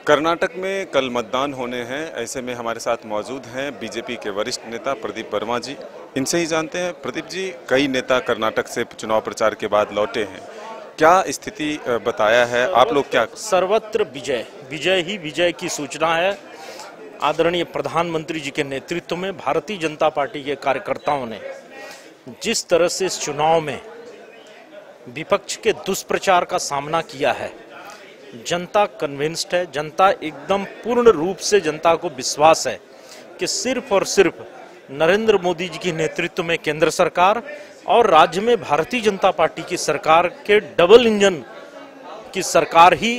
कर्नाटक में कल मतदान होने हैं। ऐसे में हमारे साथ मौजूद हैं बीजेपी के वरिष्ठ नेता प्रदीप वर्मा जी। इनसे ही जानते हैं। प्रदीप जी, कई नेता कर्नाटक से चुनाव प्रचार के बाद लौटे हैं, क्या स्थिति बताया है? आप लोग क्या? सर्वत्र विजय विजय ही विजय की सूचना है। आदरणीय प्रधानमंत्री जी के नेतृत्व में भारतीय जनता पार्टी के कार्यकर्ताओं ने जिस तरह से इस चुनाव में विपक्ष के दुष्प्रचार का सामना किया है, जनता कन्विंस्ड है। जनता एकदम पूर्ण रूप से जनता को विश्वास है कि सिर्फ और सिर्फ नरेंद्र मोदी जी के नेतृत्व में केंद्र सरकार और राज्य में भारतीय जनता पार्टी की सरकार के डबल इंजन की सरकार ही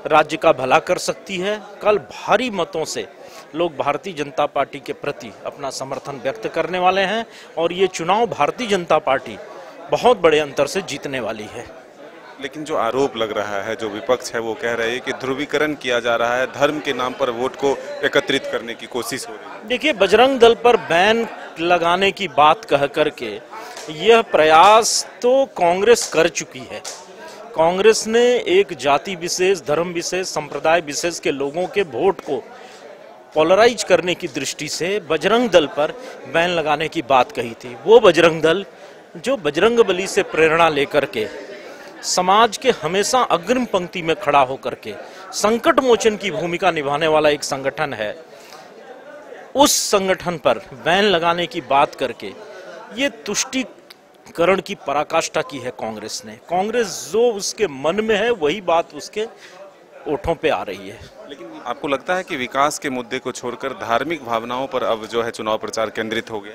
राज्य का भला कर सकती है। कल भारी मतों से लोग भारतीय जनता पार्टी के प्रति अपना समर्थन व्यक्त करने वाले हैं और ये चुनाव भारतीय जनता पार्टी बहुत बड़े अंतर से जीतने वाली है। लेकिन जो आरोप लग रहा है, जो विपक्ष है वो कह रहे हैं कि ध्रुवीकरण किया जा रहा है, धर्म के नाम पर वोट को एकत्रित करने की कोशिश हो रही है। देखिए, बजरंग दल पर बैन लगाने की बात कह करके यह प्रयास तो कांग्रेस कर चुकी है। कांग्रेस ने एक जाति विशेष, धर्म विशेष, संप्रदाय विशेष के लोगों के वोट को पोलराइज करने की दृष्टि से बजरंग दल पर बैन लगाने की बात कही थी। वो बजरंग दल जो बजरंगबली से प्रेरणा लेकर के समाज के हमेशा अग्रिम पंक्ति में खड़ा होकर के संकट मोचन की भूमिका निभाने वाला एक संगठन है, उस संगठन पर बैन लगाने की बात करके ये तुष्टीकरण की पराकाष्ठा की है कांग्रेस ने। कांग्रेस जो उसके मन में है वही बात उसके ओठों पे आ रही है। लेकिन आपको लगता है कि विकास के मुद्दे को छोड़कर धार्मिक भावनाओं पर अब जो है चुनाव प्रचार केंद्रित हो गया?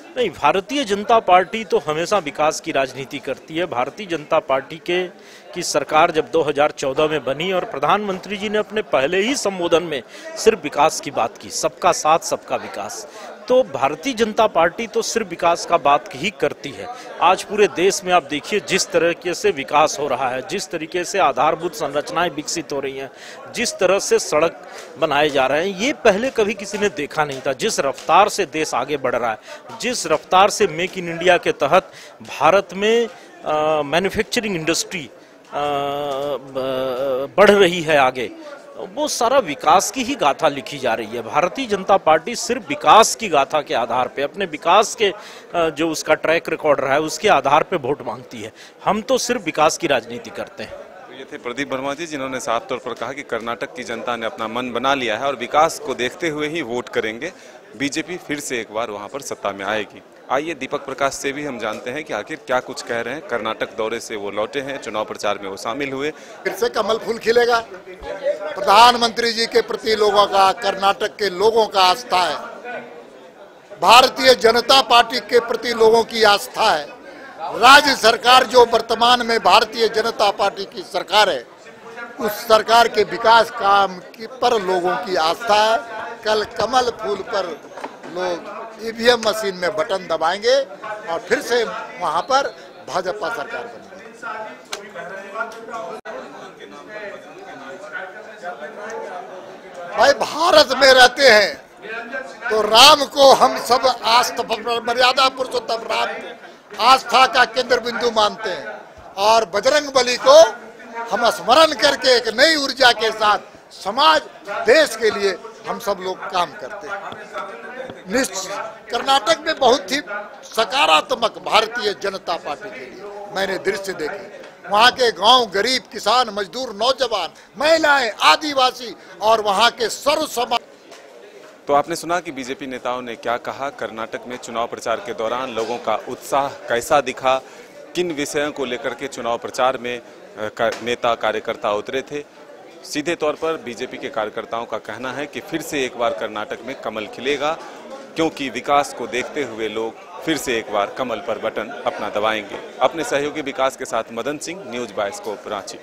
नहीं, भारतीय जनता पार्टी तो हमेशा विकास की राजनीति करती है। भारतीय जनता पार्टी की सरकार जब 2014 में बनी और प्रधानमंत्री जी ने अपने पहले ही संबोधन में सिर्फ विकास की बात की, सबका साथ सबका विकास, तो भारतीय जनता पार्टी तो सिर्फ विकास का बात ही करती है। आज पूरे देश में आप देखिए जिस तरीके से विकास हो रहा है, जिस तरीके से आधारभूत संरचनाएं विकसित हो रही हैं, जिस तरह से सड़क बनाए जा रहे हैं, ये पहले कभी किसी ने देखा नहीं था। जिस रफ्तार से देश आगे बढ़ रहा है, जिस रफ्तार से मेक इन इंडिया के तहत भारत में मैन्युफैक्चरिंग इंडस्ट्री बढ़ रही है आगे, वो सारा विकास की ही गाथा लिखी जा रही है। भारतीय जनता पार्टी सिर्फ विकास की गाथा के आधार पे, अपने विकास के जो उसका ट्रैक रिकॉर्ड रहा है उसके आधार पे वोट मांगती है। हम तो सिर्फ विकास की राजनीति करते हैं। तो ये थे प्रदीप वर्मा जी, जिन्होंने साफ तौर पर कहा कि कर्नाटक की जनता ने अपना मन बना लिया है और विकास को देखते हुए ही वोट करेंगे। बीजेपी फिर से एक बार वहां पर सत्ता में आएगी। आइए दीपक प्रकाश से भी हम जानते हैं कि आखिर क्या कुछ कह रहे हैं। कर्नाटक दौरे से वो लौटे हैं, चुनाव प्रचार में वो शामिल हुए। फिर से कमल फूल खिलेगा। प्रधानमंत्री जी के प्रति लोगों का, कर्नाटक के लोगों का आस्था है, भारतीय जनता पार्टी के प्रति लोगों की आस्था है। राज्य सरकार जो वर्तमान में भारतीय जनता पार्टी की सरकार है, उस सरकार के विकास काम पर लोगों की आस्था है। कल कमल फूल पर लोग ईवीएम मशीन में बटन दबाएंगे और फिर से वहां पर भाजपा सरकार बनेगी। भाई, भारत में रहते हैं तो राम को हम सब आस्था, मर्यादा पुरुषोत्तम राम को आस्था का केंद्र बिंदु मानते हैं और बजरंगबली को हम स्मरण करके एक नई ऊर्जा के साथ समाज, देश के लिए हम सब लोग काम करते हैं। कर्नाटक में बहुत ही सकारात्मक भारतीय जनता पार्टी के लिए मैंने दृश्य देखे। वहाँ के गांव, गरीब, किसान, मजदूर, नौजवान, महिलाएं, आदिवासी और वहाँ के सर्व समाज। तो आपने सुना कि बीजेपी नेताओं ने क्या कहा। कर्नाटक में चुनाव प्रचार के दौरान लोगों का उत्साह कैसा दिखा, किन विषयों को लेकर के चुनाव प्रचार में नेता कार्यकर्ता उतरे थे। सीधे तौर पर बीजेपी के कार्यकर्ताओं का कहना है कि फिर से एक बार कर्नाटक में कमल खिलेगा, क्योंकि विकास को देखते हुए लोग फिर से एक बार कमल पर बटन अपना दबाएंगे। अपने सहयोगी विकास के साथ मदन सिंह, न्यूज़ बाइस्कोप, रांची।